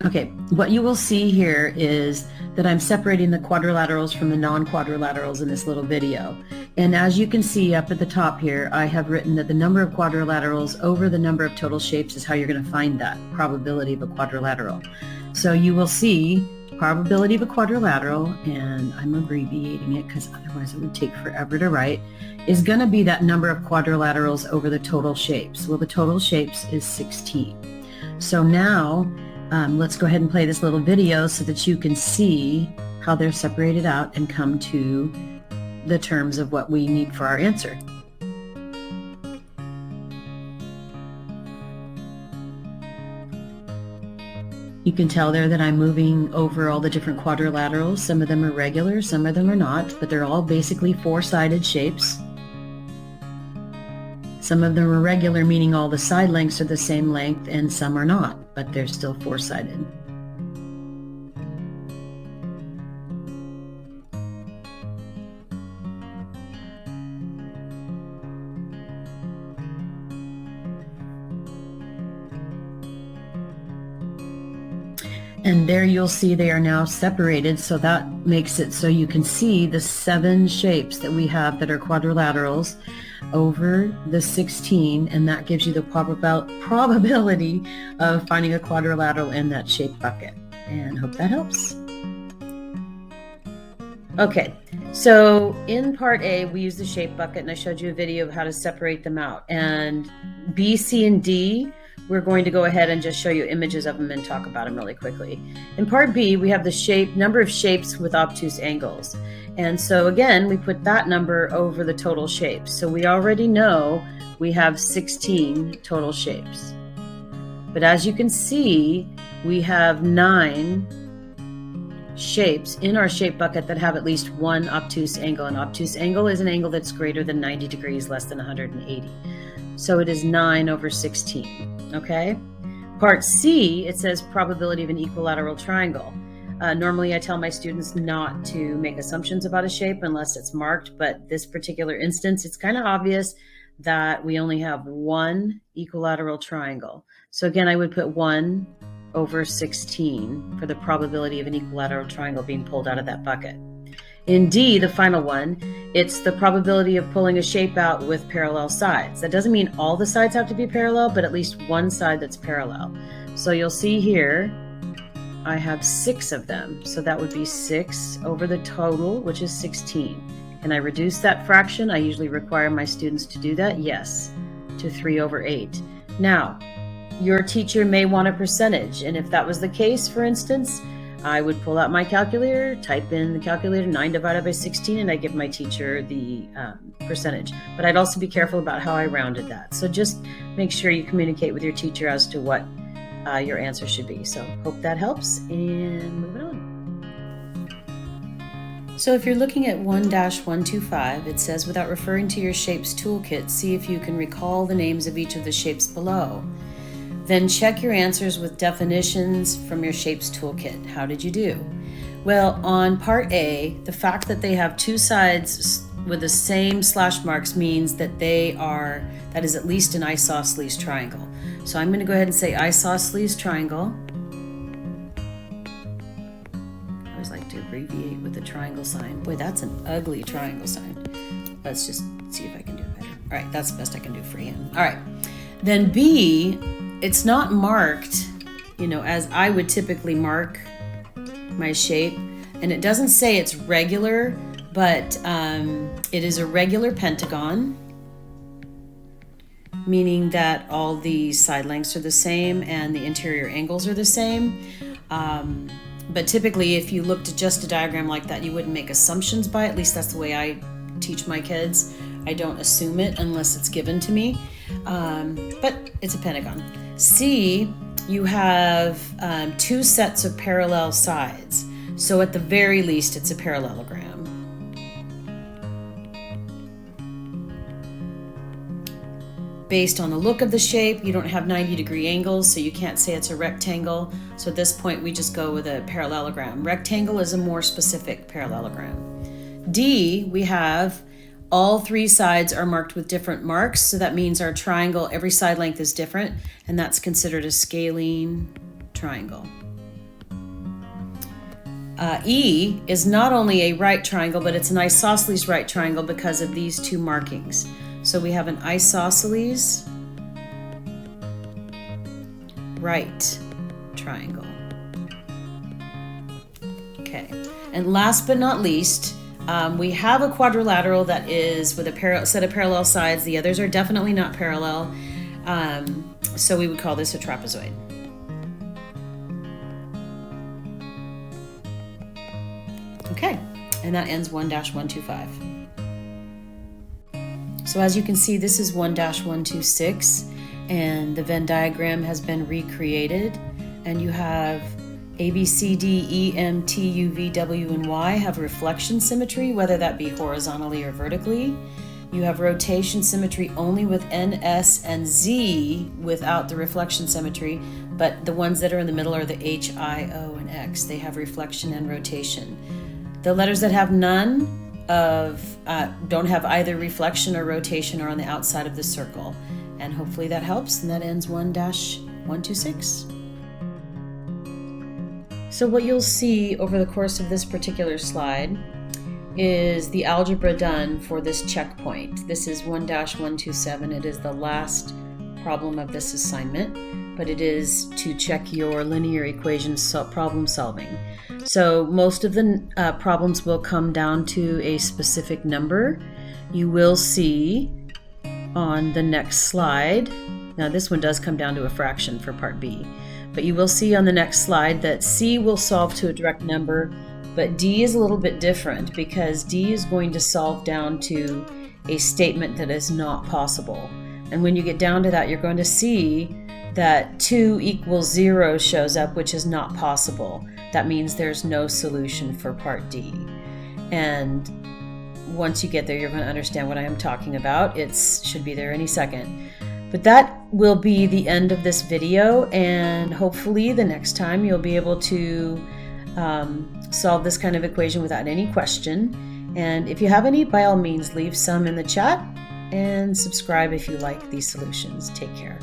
Okay, what you will see here is that I'm separating the quadrilaterals from the non-quadrilaterals in this little video. And as you can see up at the top here, I have written that the number of quadrilaterals over the number of total shapes is how you're going to find that probability of a quadrilateral. So you will see probability of a quadrilateral, and I'm abbreviating it because otherwise it would take forever to write, is going to be that number of quadrilaterals over the total shapes. Well, the total shapes is 16. So now let's go ahead and play this little video so that you can see how they're separated out and come to the terms of what we need for our answer. You can tell there that I'm moving over all the different quadrilaterals. Some of them are regular, some of them are not, but they're all basically four-sided shapes. Some of them are regular, meaning all the side lengths are the same length, and some are not, but they're still four-sided. And there you'll see they are now separated, so that makes it so you can see the 7 shapes that we have that are quadrilaterals over the 16, and that gives you the probability of finding a quadrilateral in that shape bucket. And hope that helps. Okay, so in part A, we use the shape bucket, and I showed you a video of how to separate them out. And B, C, and D, we're going to go ahead and just show you images of them and talk about them really quickly. In part B, we have the number of shapes with obtuse angles. And so again, we put that number over the total shapes. So we already know we have 16 total shapes. But as you can see, we have 9 shapes in our shape bucket that have at least one obtuse angle. An obtuse angle is an angle that's greater than 90 degrees, less than 180. So it is 9 over 16. Okay. Part C, it says probability of an equilateral triangle. Normally I tell my students not to make assumptions about a shape unless it's marked, but this particular instance, it's kind of obvious that we only have one equilateral triangle. So again, I would put 1 over 16 for the probability of an equilateral triangle being pulled out of that bucket. In D, the final one, it's the probability of pulling a shape out with parallel sides. That doesn't mean all the sides have to be parallel, but at least one side that's parallel. So you'll see here, I have 6 of them. So that would be 6 over the total, which is 16. Can I reduce that fraction? I usually require my students to do that. Yes, to 3 over 8. Now, your teacher may want a percentage. And if that was the case, for instance, I would pull out my calculator, type in the calculator 9 divided by 16, and I give my teacher the percentage. But I'd also be careful about how I rounded that. So just make sure you communicate with your teacher as to what your answer should be. So hope that helps, and moving on. So if you're looking at 1-125, it says, without referring to your shapes toolkit, see if you can recall the names of each of the shapes below. Then check your answers with definitions from your shapes toolkit. How did you do? Well, on part A, the fact that they have 2 sides with the same slash marks means that that is at least an isosceles triangle. So I'm going to go ahead and say isosceles triangle. I always like to abbreviate with the triangle sign. Boy, that's an ugly triangle sign. Let's just see if I can do it better. All right, that's the best I can do for him. All right, then B, it's not marked, as I would typically mark my shape. And it doesn't say it's regular, but it is a regular pentagon, meaning that all the side lengths are the same and the interior angles are the same. But typically, if you looked at just a diagram like that, you wouldn't make assumptions by it. At least that's the way I teach my kids. I don't assume it unless it's given to me. But it's a pentagon. C, you have 2 sets of parallel sides. So at the very least, it's a parallelogram. Based on the look of the shape, you don't have 90-degree angles, so you can't say it's a rectangle. So at this point, we just go with a parallelogram. Rectangle is a more specific parallelogram. D, we have all 3 sides are marked with different marks, so that means our triangle, every side length is different, and that's considered a scalene triangle. E is not only a right triangle, but it's an isosceles right triangle because of these two markings. So we have an isosceles right triangle. Okay, and last but not least, we have a quadrilateral that is with a set of parallel sides. The others are definitely not parallel, so we would call this a trapezoid. Okay, and that ends 1-125. So as you can see, this is 1-126, and the Venn diagram has been recreated, and you have A, B, C, D, E, M, T, U, V, W, and Y have reflection symmetry, whether that be horizontally or vertically. You have rotation symmetry only with N, S, and Z without the reflection symmetry, but the ones that are in the middle are the H, I, O, and X. They have reflection and rotation. The letters that have none of, don't have either reflection or rotation are on the outside of the circle. And hopefully that helps, and that ends 1-126. So what you'll see over the course of this particular slide is the algebra done for this checkpoint. This is 1-127. It is the last problem of this assignment, but it is to check your linear equation problem solving. So most of the problems will come down to a specific number. You will see on the next slide, now this one does come down to a fraction for part B, but you will see on the next slide that C will solve to a direct number, but D is a little bit different because D is going to solve down to a statement that is not possible. And when you get down to that, you're going to see that 2 = 0 shows up, which is not possible. That means there's no solution for part D. And once you get there, you're going to understand what I am talking about. It should be there any second. But that will be the end of this video, and hopefully the next time you'll be able to solve this kind of equation without any question. And if you have any, by all means, leave some in the chat and subscribe if you like these solutions. Take care.